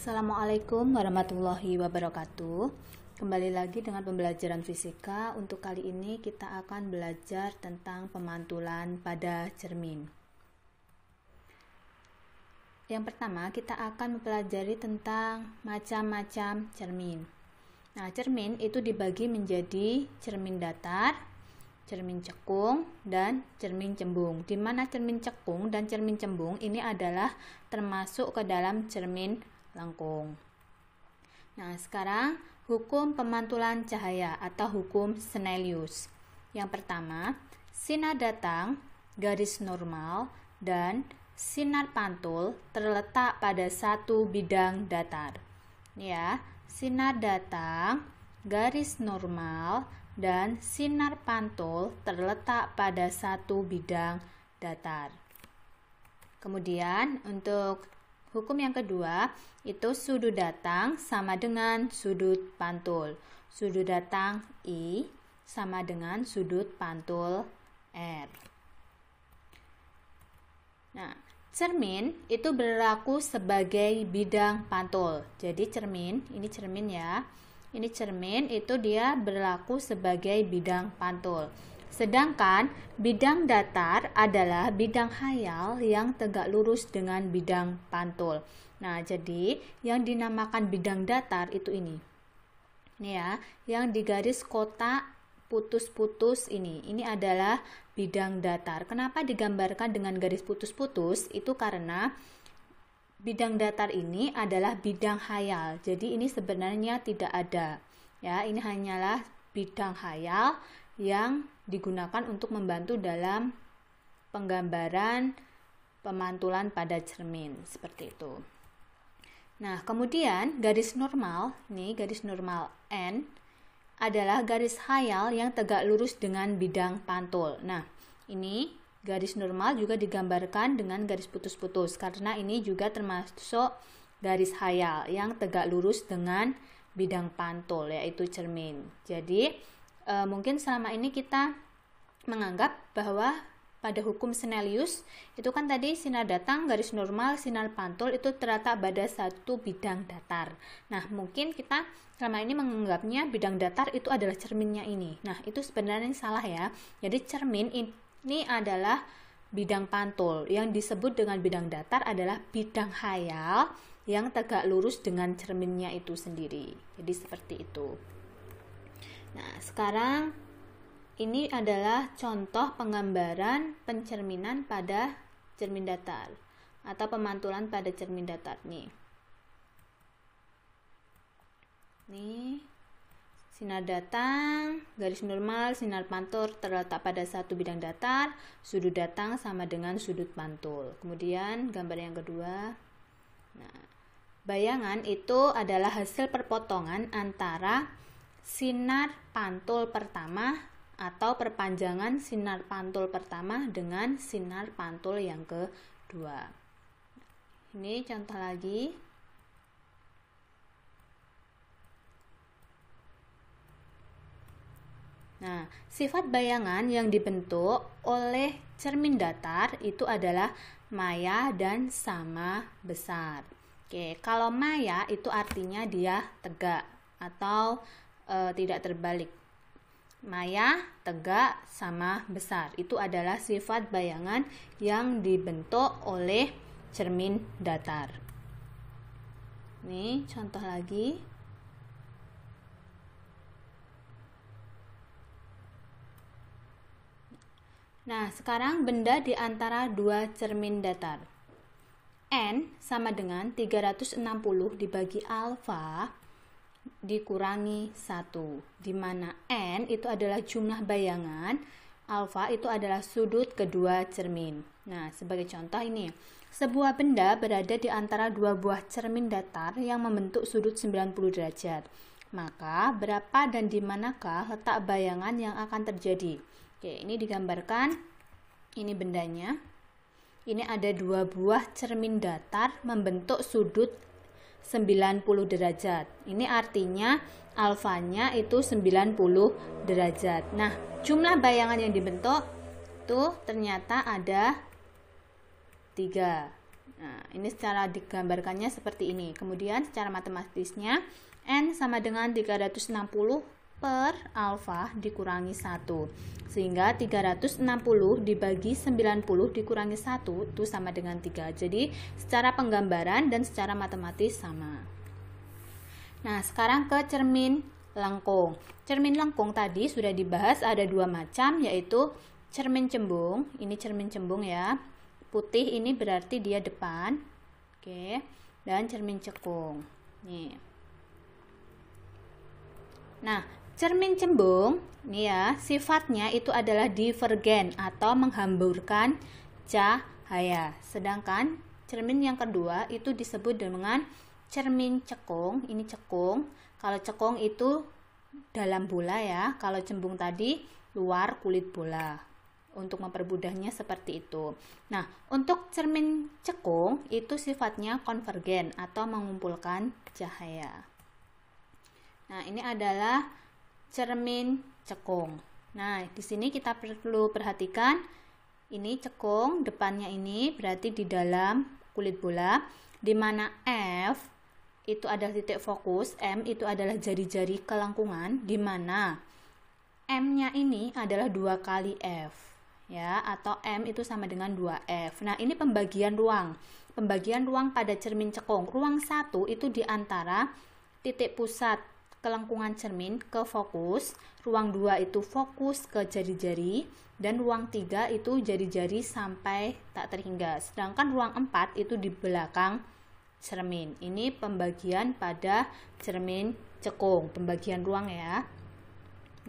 Assalamualaikum warahmatullahi wabarakatuh. Kembali lagi dengan pembelajaran fisika. Untuk kali ini kita akan belajar tentang pemantulan pada cermin. Yang pertama, kita akan mempelajari tentang macam-macam cermin. Nah, cermin itu dibagi menjadi cermin datar, cermin cekung, dan cermin cembung. Di mana cermin cekung dan cermin cembung ini adalah termasuk ke dalam cermin lengkung. Nah, sekarang hukum pemantulan cahaya atau hukum Snellius. Yang pertama, sinar datang, garis normal, dan sinar pantul terletak pada satu bidang datar. Ya, sinar datang, garis normal, dan sinar pantul terletak pada satu bidang datar. Kemudian untuk hukum yang kedua, itu sudut datang sama dengan sudut pantul. Sudut datang I sama dengan sudut pantul R. Nah, cermin itu berlaku sebagai bidang pantul. Jadi ini cermin ya. Ini cermin itu dia berlaku sebagai bidang pantul. Sedangkan bidang datar adalah bidang khayal yang tegak lurus dengan bidang pantul. Nah, jadi yang dinamakan bidang datar itu ini. Ini ya, yang di garis kotak putus-putus ini. Ini adalah bidang datar. Kenapa digambarkan dengan garis putus-putus? Itu karena bidang datar ini adalah bidang khayal. Jadi ini sebenarnya tidak ada. Ya, ini hanyalah bidang khayal yang digunakan untuk membantu dalam penggambaran pemantulan pada cermin seperti itu. Nah, kemudian garis normal, nih garis normal N adalah garis khayal yang tegak lurus dengan bidang pantul. Nah, ini garis normal juga digambarkan dengan garis putus-putus karena ini juga termasuk garis khayal yang tegak lurus dengan bidang pantul, yaitu cermin. Jadi mungkin selama ini kita menganggap bahwa pada hukum Snellius itu kan tadi sinar datang, garis normal, sinar pantul itu terletak pada satu bidang datar. Nah, mungkin kita selama ini menganggapnya bidang datar itu adalah cerminnya ini. Nah, itu sebenarnya salah ya. Jadi cermin ini adalah bidang pantul. Yang disebut dengan bidang datar adalah bidang khayal yang tegak lurus dengan cerminnya itu sendiri. Jadi seperti itu. Nah, sekarang ini adalah contoh penggambaran pencerminan pada cermin datar atau pemantulan pada cermin datar nih. Nih, sinar datang, garis normal, sinar pantul terletak pada satu bidang datar, sudut datang sama dengan sudut pantul. Kemudian gambar yang kedua. Nah, bayangan itu adalah hasil perpotongan antara sinar pantul pertama atau perpanjangan sinar pantul pertama dengan sinar pantul yang kedua. Ini contoh lagi. Nah, sifat bayangan yang dibentuk oleh cermin datar itu adalah maya dan sama besar. Oke, kalau maya itu artinya dia tegak atau tidak terbalik. Maya, tegak, sama besar. Itu adalah sifat bayangan yang dibentuk oleh cermin datar. Nih, contoh lagi. Nah, sekarang benda di antara dua cermin datar. N sama dengan 360 dibagi alfa dikurangi 1, di mana N itu adalah jumlah bayangan, alfa itu adalah sudut kedua cermin. Nah, sebagai contoh ini, sebuah benda berada di antara dua buah cermin datar yang membentuk sudut 90 derajat. Maka, berapa dan di manakah letak bayangan yang akan terjadi? Oke, ini digambarkan, ini bendanya. Ini ada dua buah cermin datar membentuk sudut 90 derajat. Ini artinya alfanya itu 90 derajat. Nah, jumlah bayangan yang dibentuk itu ternyata ada 3. Nah, ini secara digambarkannya seperti ini. Kemudian secara matematisnya N sama dengan 360 per alfa dikurangi 1. Sehingga 360 dibagi 90 dikurangi 1 itu sama dengan 3. Jadi secara penggambaran dan secara matematis sama. Nah, sekarang ke cermin lengkung. Cermin lengkung tadi sudah dibahas ada dua macam, yaitu cermin cembung. Ini cermin cembung ya. Putih ini berarti dia depan. Oke. Dan cermin cekung. Nih. Nah, cermin cembung nih ya, sifatnya itu adalah divergen atau menghamburkan cahaya. Sedangkan cermin yang kedua itu disebut dengan cermin cekung. Ini cekung. Kalau cekung itu dalam bola ya. Kalau cembung tadi luar kulit bola. Untuk mempermudahnya seperti itu. Nah, untuk cermin cekung itu sifatnya konvergen atau mengumpulkan cahaya. Nah, ini adalah cermin cekung. Nah, di sini kita perlu perhatikan ini cekung, depannya ini berarti di dalam kulit bola, di mana F itu adalah titik fokus, M itu adalah jari-jari kelengkungan, di mana M-nya ini adalah 2 kali F. Ya, atau M itu sama dengan 2F. Nah, ini pembagian ruang. Pembagian ruang pada cermin cekung. Ruang 1 itu di antara titik pusat kelengkungan cermin ke fokus. Ruang 2 itu fokus ke jari-jari. Dan ruang 3 itu jari-jari sampai tak terhingga. Sedangkan ruang 4 itu di belakang cermin. Ini pembagian pada cermin cekung. Pembagian ruang ya.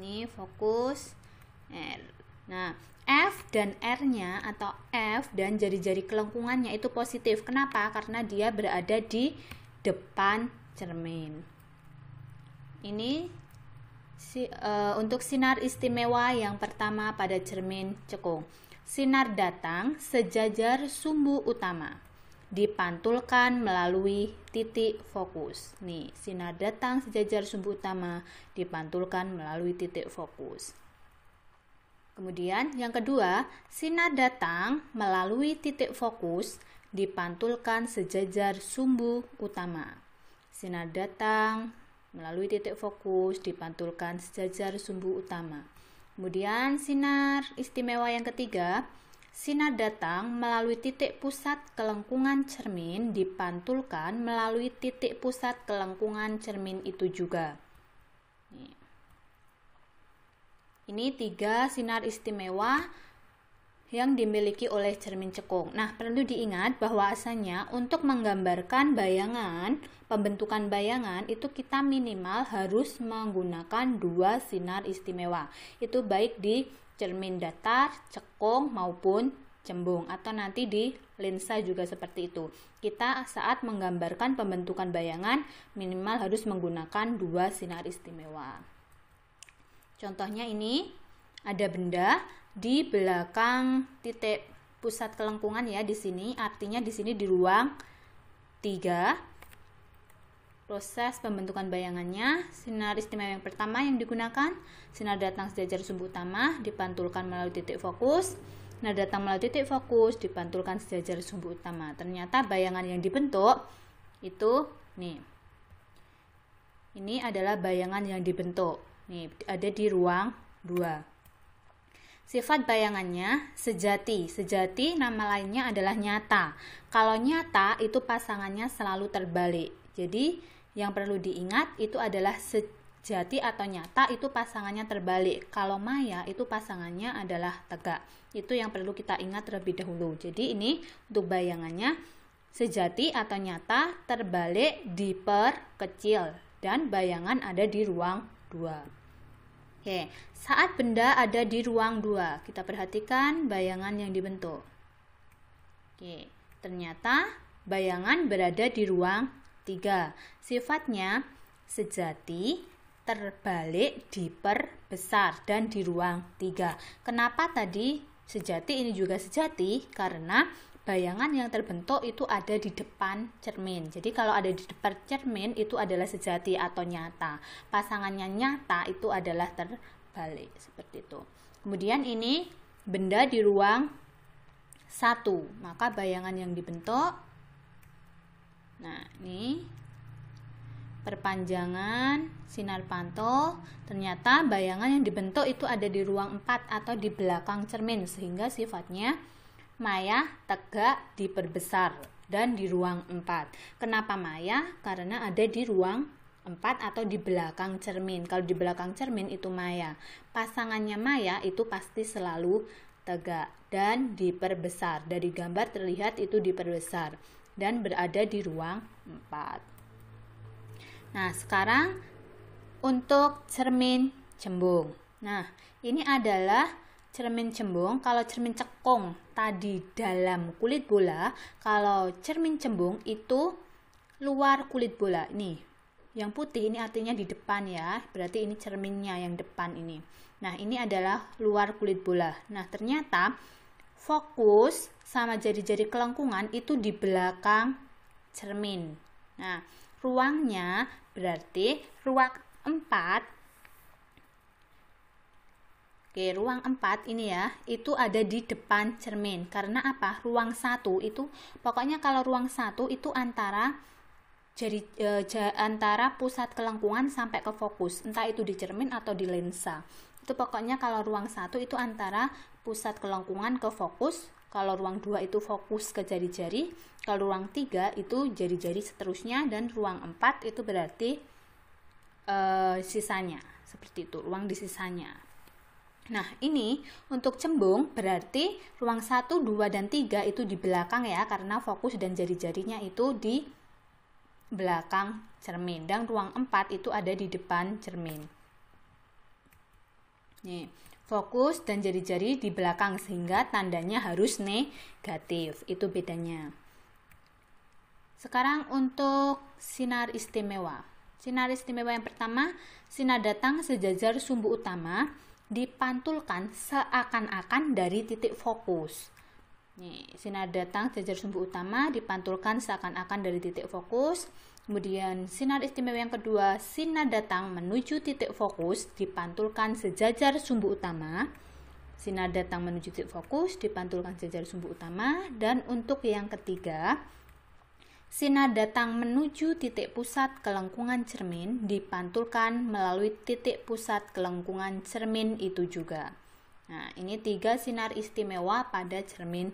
Ini fokus R. Nah, F dan R-nya atau F dan jari-jari kelengkungannya itu positif. Kenapa? Karena dia berada di depan cermin. Ini untuk sinar istimewa yang pertama pada cermin cekung. Sinar datang sejajar sumbu utama. Dipantulkan melalui titik fokus. Nih, sinar datang sejajar sumbu utama dipantulkan melalui titik fokus. Kemudian yang kedua, sinar datang melalui titik fokus dipantulkan sejajar sumbu utama. Sinar datang melalui titik fokus dipantulkan sejajar sumbu utama. Kemudian sinar istimewa yang ketiga, sinar datang melalui titik pusat kelengkungan cermin dipantulkan melalui titik pusat kelengkungan cermin itu juga. Ini 3 sinar istimewa yang dimiliki oleh cermin cekung. Nah, perlu diingat bahwasanya untuk menggambarkan bayangan, pembentukan bayangan itu kita minimal harus menggunakan 2 sinar istimewa. Itu baik di cermin datar, cekung maupun cembung, atau nanti di lensa juga seperti itu. Kita saat menggambarkan pembentukan bayangan minimal harus menggunakan 2 sinar istimewa. Contohnya ini ada benda di belakang titik pusat kelengkungan ya di sini, artinya di sini di ruang 3. Proses pembentukan bayangannya, sinar istimewa yang pertama yang digunakan, sinar datang sejajar sumbu utama dipantulkan melalui titik fokus. Sinar datang melalui titik fokus dipantulkan sejajar sumbu utama. Ternyata bayangan yang dibentuk itu nih. Ini adalah bayangan yang dibentuk. Nih, ada di ruang 2. Sifat bayangannya sejati. Sejati nama lainnya adalah nyata. Kalau nyata itu pasangannya selalu terbalik. Jadi yang perlu diingat itu adalah sejati atau nyata itu pasangannya terbalik. Kalau maya itu pasangannya adalah tegak. Itu yang perlu kita ingat terlebih dahulu. Jadi ini untuk bayangannya sejati atau nyata terbalik diperkecil dan bayangan ada di ruang 2. Oke, saat benda ada di ruang 2, kita perhatikan bayangan yang dibentuk. Oke, ternyata bayangan berada di ruang 3. Sifatnya sejati, terbalik, diperbesar dan di ruang 3. Kenapa tadi sejati ini juga sejati? Karena bayangan yang terbentuk itu ada di depan cermin. Jadi kalau ada di depan cermin itu adalah sejati atau nyata. Pasangannya nyata itu adalah terbalik seperti itu. Kemudian ini benda di ruang 1. Maka bayangan yang dibentuk Nah, ini perpanjangan sinar pantul. Ternyata bayangan yang dibentuk itu ada di ruang 4 atau di belakang cermin, sehingga sifatnya maya, tegak, diperbesar dan di ruang 4. Kenapa maya? Karena ada di ruang 4 atau di belakang cermin. Kalau di belakang cermin itu maya. Pasangannya maya itu pasti selalu tegak dan diperbesar. Dari gambar terlihat itu diperbesar dan berada di ruang 4. Nah, sekarang untuk cermin cembung. Nah, ini adalah cermin cembung. Kalau cermin cekung tadi dalam kulit bola, kalau cermin cembung itu luar kulit bola. Ini yang putih ini artinya di depan ya, berarti ini cerminnya yang depan ini. Nah, ini adalah luar kulit bola. Nah, ternyata fokus sama jari-jari kelengkungan itu di belakang cermin. Nah, ruangnya berarti ruang 4. Oke, ruang 4 ini ya, itu ada di depan cermin. Karena apa? Ruang 1 itu, pokoknya kalau ruang 1 itu antara antara pusat kelengkungan sampai ke fokus, entah itu di cermin atau di lensa. Itu pokoknya kalau ruang 1 itu antara pusat kelengkungan ke fokus, kalau ruang 2 itu fokus ke jari-jari, kalau ruang 3 itu jari-jari seterusnya, dan ruang 4 itu berarti sisanya. Seperti itu, ruang di sisanya. Nah, ini untuk cembung berarti ruang 1, 2, dan 3 itu di belakang ya, karena fokus dan jari-jarinya itu di belakang cermin, dan ruang 4 itu ada di depan cermin. Nih, fokus dan jari-jari di belakang sehingga tandanya harus negatif. Itu bedanya. Sekarang untuk sinar istimewa. Sinar istimewa yang pertama, sinar datang sejajar sumbu utama dipantulkan seakan-akan dari titik fokus. Nih, sinar datang sejajar sumbu utama dipantulkan seakan-akan dari titik fokus. Kemudian sinar istimewa yang kedua, sinar datang menuju titik fokus dipantulkan sejajar sumbu utama. Sinar datang menuju titik fokus dipantulkan sejajar sumbu utama. Dan untuk yang ketiga, sinar datang menuju titik pusat kelengkungan cermin dipantulkan melalui titik pusat kelengkungan cermin itu juga. Nah, ini 3 sinar istimewa pada cermin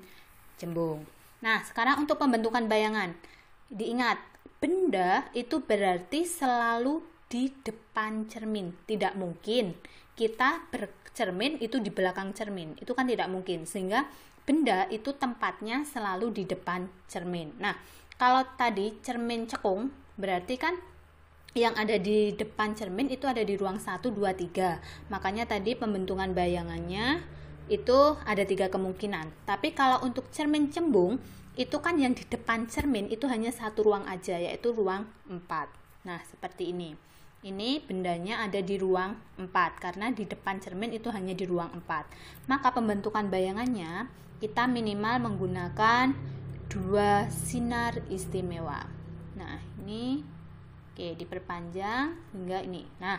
cembung. Nah, sekarang untuk pembentukan bayangan. Diingat, benda itu berarti selalu di depan cermin. Tidak mungkin kita bercermin itu di belakang cermin. Itu kan tidak mungkin. Sehingga benda itu tempatnya selalu di depan cermin. Nah, kalau tadi cermin cekung, berarti kan yang ada di depan cermin itu ada di ruang 1, 2, 3. Makanya tadi pembentukan bayangannya itu ada 3 kemungkinan. Tapi kalau untuk cermin cembung, itu kan yang di depan cermin itu hanya satu ruang aja, yaitu ruang 4. Nah, seperti ini. Ini bendanya ada di ruang 4, karena di depan cermin itu hanya di ruang 4. Maka pembentukan bayangannya, kita minimal menggunakan 2 sinar istimewa. Nah, ini oke, diperpanjang hingga ini. Nah,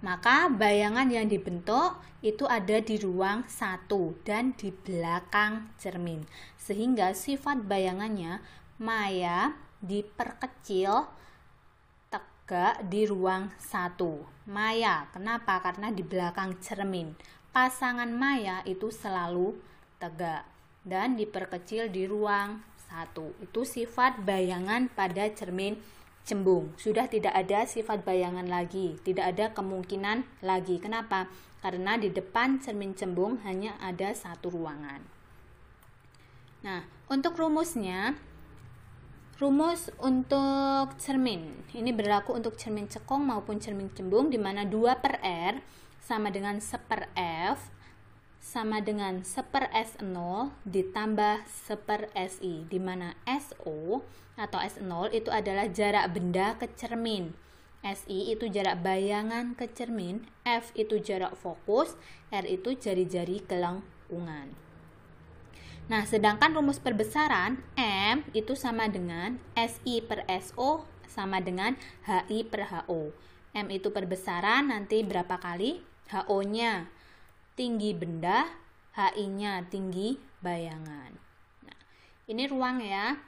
maka bayangan yang dibentuk itu ada di ruang 1 dan di belakang cermin. Sehingga sifat bayangannya maya diperkecil, tegak di ruang 1. Maya, kenapa? Karena di belakang cermin. Pasangan maya itu selalu tegak dan diperkecil di ruang 1. Itu sifat bayangan pada cermin cembung. Sudah tidak ada sifat bayangan lagi, tidak ada kemungkinan lagi. Kenapa? Karena di depan cermin cembung hanya ada satu ruangan. Nah, untuk rumusnya, rumus untuk cermin ini berlaku untuk cermin cekung maupun cermin cembung, di mana 2/R sama dengan 1/F sama dengan 1/S0 ditambah 1/SI, di mana SO atau S0 itu adalah jarak benda ke cermin, SI itu jarak bayangan ke cermin, F itu jarak fokus, R itu jari-jari kelengkungan. Nah, sedangkan rumus perbesaran M itu sama dengan SI per SO sama dengan HI per HO. M itu perbesaran, nanti berapa kali? HO-nya tinggi benda, HI-nya tinggi bayangan. Nah, ini ruang ya.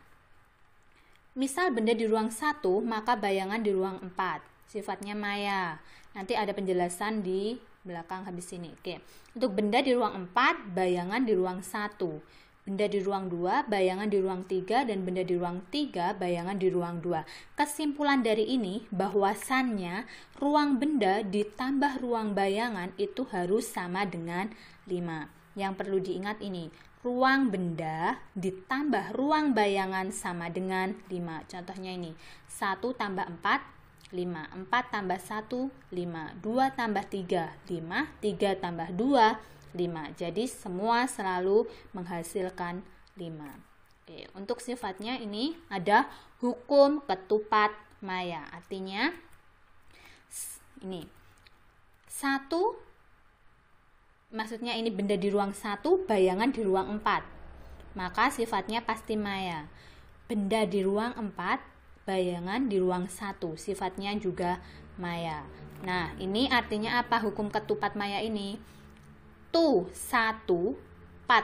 misal benda di ruang 1, maka bayangan di ruang 4. Sifatnya maya. Nanti ada penjelasan di belakang habis ini. Oke. Untuk benda di ruang 4, bayangan di ruang 1. Benda di ruang 2, bayangan di ruang 3, dan benda di ruang 3, bayangan di ruang 2. Kesimpulan dari ini bahwasannya ruang benda ditambah ruang bayangan itu harus sama dengan 5. Yang perlu diingat ini, ruang benda ditambah ruang bayangan sama dengan 5. Contohnya ini, 1 tambah 4, 5. 4 tambah 1, 5. 2 tambah 3, 5. 3 tambah 2, 5. Jadi semua selalu menghasilkan 5. Oke, untuk sifatnya ini ada hukum ketupat maya. Artinya ini 1, maksudnya ini benda di ruang 1, bayangan di ruang 4. Maka sifatnya pasti maya. Benda di ruang 4, bayangan di ruang 1. Sifatnya juga maya. Nah, ini artinya apa hukum ketupat maya ini? Tu, 1, 4,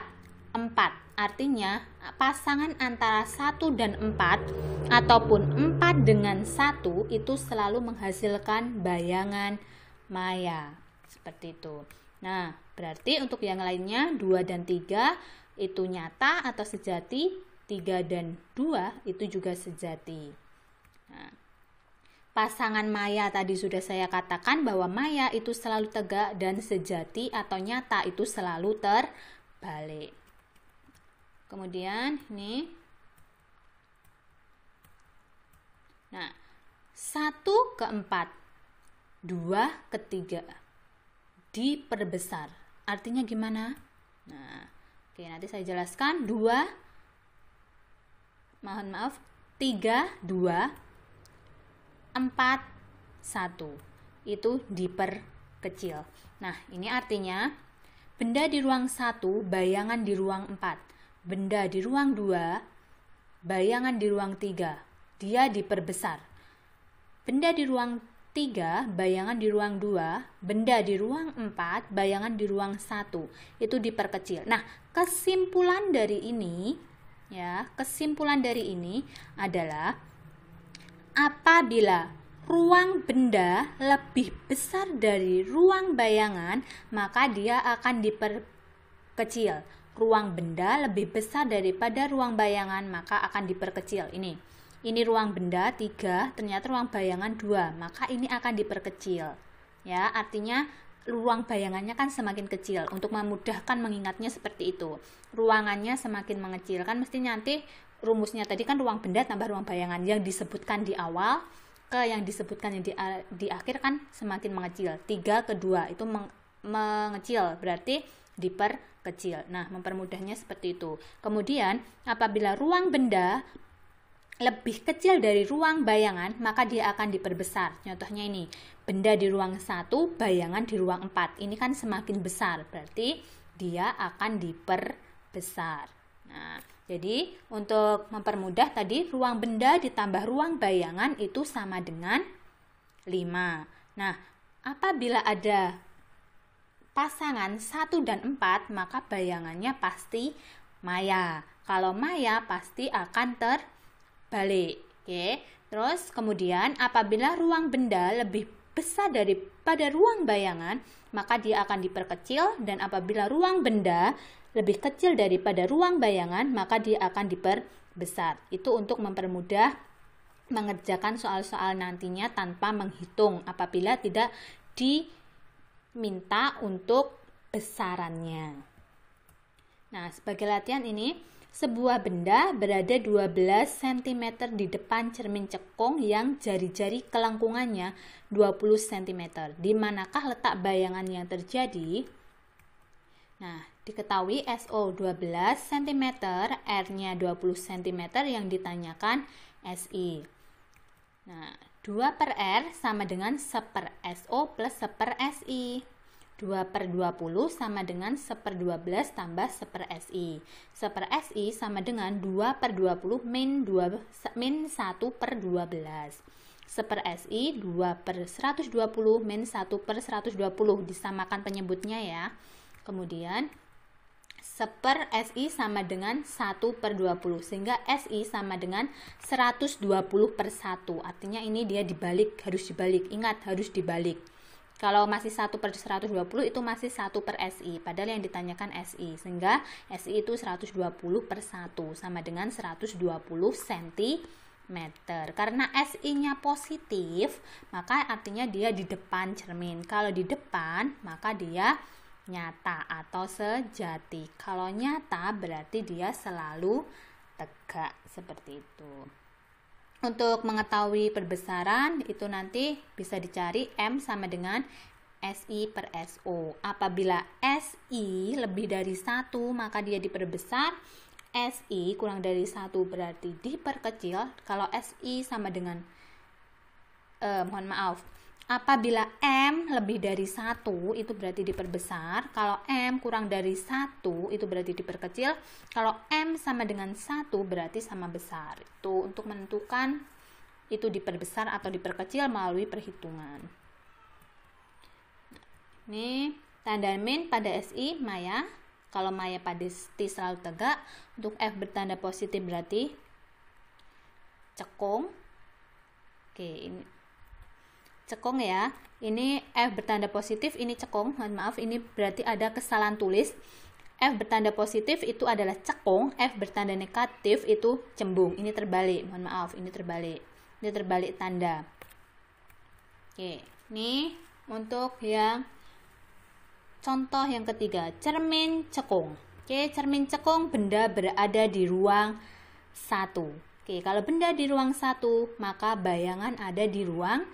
4. Artinya pasangan antara 1 dan 4 ataupun 4 dengan 1 itu selalu menghasilkan bayangan maya. Seperti itu. Nah, berarti untuk yang lainnya 2 dan 3 itu nyata atau sejati, 3 dan 2 itu juga sejati. Nah, pasangan maya tadi sudah saya katakan bahwa maya itu selalu tegak dan sejati atau nyata itu selalu terbalik. Kemudian ini. Nah, 1 ke 4, 2 ke 3 diperbesar. Artinya gimana? Nah, oke, nanti saya jelaskan. 3, 2, 4, 1. Itu diperkecil. Nah, ini artinya benda di ruang 1, bayangan di ruang 4. Benda di ruang 2, bayangan di ruang 3. Dia diperbesar. Benda di ruang 3, bayangan di ruang 2, benda di ruang 4, bayangan di ruang 1. Itu diperkecil. Nah, kesimpulan dari ini adalah apabila ruang benda lebih besar dari ruang bayangan, maka dia akan diperkecil. Ruang benda lebih besar daripada ruang bayangan, maka akan diperkecil. Ini ruang benda 3, ternyata ruang bayangan 2, maka ini akan diperkecil. Ya, artinya ruang bayangannya kan semakin kecil. Untuk memudahkan mengingatnya seperti itu. Ruangannya semakin mengecil. Kan mesti nanti rumusnya tadi kan ruang benda tambah ruang bayangan yang disebutkan di awal ke yang disebutkan yang di akhir kan semakin mengecil. 3 ke 2 itu mengecil, berarti diperkecil. Nah, mempermudahnya seperti itu. Kemudian apabila ruang benda lebih kecil dari ruang bayangan, maka dia akan diperbesar. Contohnya ini, benda di ruang 1, bayangan di ruang 4. Ini kan semakin besar, berarti dia akan diperbesar. Nah, jadi untuk mempermudah tadi, ruang benda ditambah ruang bayangan itu sama dengan 5. Nah, apabila ada pasangan 1 dan 4, maka bayangannya pasti maya. Kalau maya pasti akan terbalik. Oke. Terus kemudian apabila ruang benda lebih besar daripada ruang bayangan, maka dia akan diperkecil, dan apabila ruang benda lebih kecil daripada ruang bayangan, maka dia akan diperbesar. Itu untuk mempermudah mengerjakan soal-soal nantinya tanpa menghitung apabila tidak diminta untuk besarannya. Nah, sebagai latihan ini, sebuah benda berada 12 cm di depan cermin cekung yang jari-jari kelengkungannya 20 cm. Di manakah letak bayangan yang terjadi? Nah, diketahui SO 12 cm, R-nya 20 cm yang ditanyakan SI. Nah, 2 per R sama dengan 1 per SO plus 1 per SI. 2 per 20 sama dengan 1 per 12 tambah 1 per SI. 1 per SI sama dengan 2 per 20 min 1 per 12. 1 per SI 2 per 120 min 1 per 120. Disamakan penyebutnya ya. Kemudian 1 1/SI sama dengan 1/20, sehingga SI sama dengan 120/1. Artinya ini dia dibalik, harus dibalik. Ingat, harus dibalik. Kalau masih 1/120 itu masih 1/SI, padahal yang ditanyakan SI, sehingga SI itu 120/1 sama dengan 120 cm. Karena SI-nya positif, maka artinya dia di depan cermin. Kalau di depan, maka dia nyata atau sejati. Kalau nyata berarti dia selalu tegak, seperti itu. Untuk mengetahui perbesaran itu nanti bisa dicari M sama dengan SI/SO. Apabila SI lebih dari 1 maka dia diperbesar, SI kurang dari 1 berarti diperkecil. Kalau SI sama dengan apabila M lebih dari 1 itu berarti diperbesar. Kalau M kurang dari 1 itu berarti diperkecil. Kalau M sama dengan 1 berarti sama besar. Itu untuk menentukan itu diperbesar atau diperkecil melalui perhitungan. Ini tanda min pada SI maya. Kalau maya pada T selalu tegak. Untuk F bertanda positif berarti cekung. Oke, ini cekung ya. Ini F bertanda positif, ini cekung. Mohon maaf, ini berarti ada kesalahan tulis. F bertanda positif itu adalah cekung, F bertanda negatif itu cembung. Ini terbalik. Mohon maaf, ini terbalik. Ini terbalik tanda. Oke, ini untuk yang contoh yang ketiga, cermin cekung. Oke, cermin cekung benda berada di ruang 1. Oke, kalau benda di ruang 1, maka bayangan ada di ruang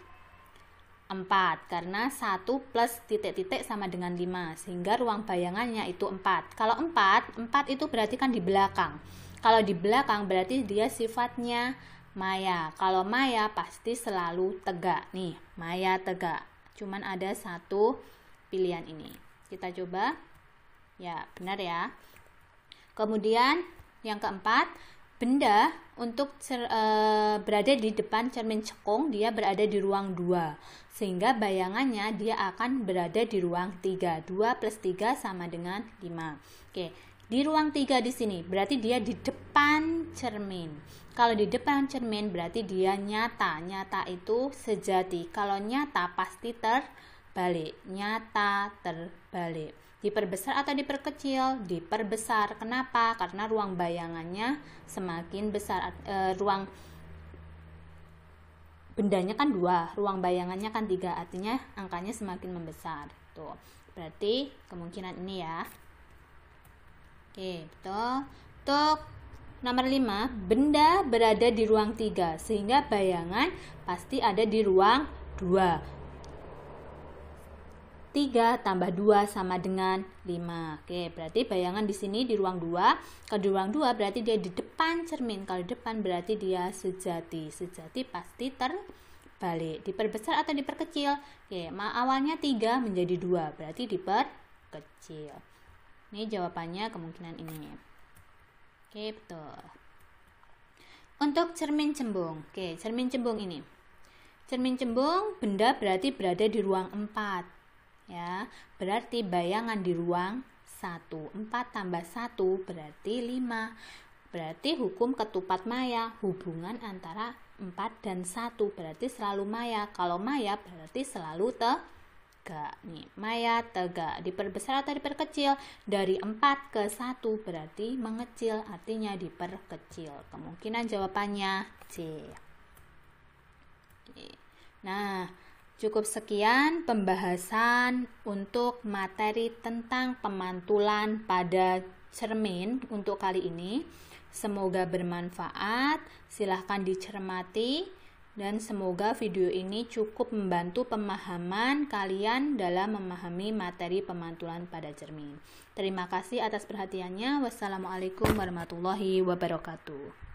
4, karena 1 plus titik-titik sama dengan 5, sehingga ruang bayangannya itu 4. Kalau 4 itu berarti kan di belakang. Kalau di belakang berarti dia sifatnya maya. Kalau maya pasti selalu tegak. Nih, maya tegak. Cuman ada satu pilihan ini. Kita coba. Ya, benar ya. Kemudian yang keempat, benda untuk berada di depan cermin cekung, dia berada di ruang 2, sehingga bayangannya dia akan berada di ruang 3. 2 plus 3 sama dengan 5. Oke, di ruang 3 di sini berarti dia di depan cermin. Kalau di depan cermin berarti dia nyata. Nyata itu sejati. Kalau nyata pasti terbalik. Nyata terbalik. Diperbesar atau diperkecil? Diperbesar. Kenapa? Karena ruang bayangannya semakin besar. Ruang bendanya kan 2, ruang bayangannya kan 3, artinya angkanya semakin membesar. Tuh. Berarti kemungkinan ini ya. Oke, betul. Untuk nomor 5, benda berada di ruang 3, sehingga bayangan pasti ada di ruang 2. 3 tambah 2 sama dengan 5. Oke, berarti bayangan di sini di ruang 2. Kalau di ruang 2 berarti dia di depan cermin. Kalau di depan berarti dia sejati. Sejati pasti terbalik. Diperbesar atau diperkecil? Oke, awalnya 3 menjadi 2. Berarti diperkecil. Ini jawabannya kemungkinan ini. Oke, betul. Untuk cermin cembung. Oke, cermin cembung ini. Cermin cembung, benda berarti berada di ruang 4. Ya, berarti bayangan di ruang 1. 4 tambah 1 berarti 5. Berarti hukum ketupat maya, hubungan antara 4 dan 1 berarti selalu maya. Kalau maya berarti selalu tegak. Nih, maya tegak. Diperbesar atau diperkecil? Dari 4 ke 1 berarti mengecil, artinya diperkecil. Kemungkinan jawabannya C. Oke. Nah, cukup sekian pembahasan untuk materi tentang pemantulan pada cermin untuk kali ini. Semoga bermanfaat, silahkan dicermati, dan semoga video ini cukup membantu pemahaman kalian dalam memahami materi pemantulan pada cermin. Terima kasih atas perhatiannya. Wassalamualaikum warahmatullahi wabarakatuh.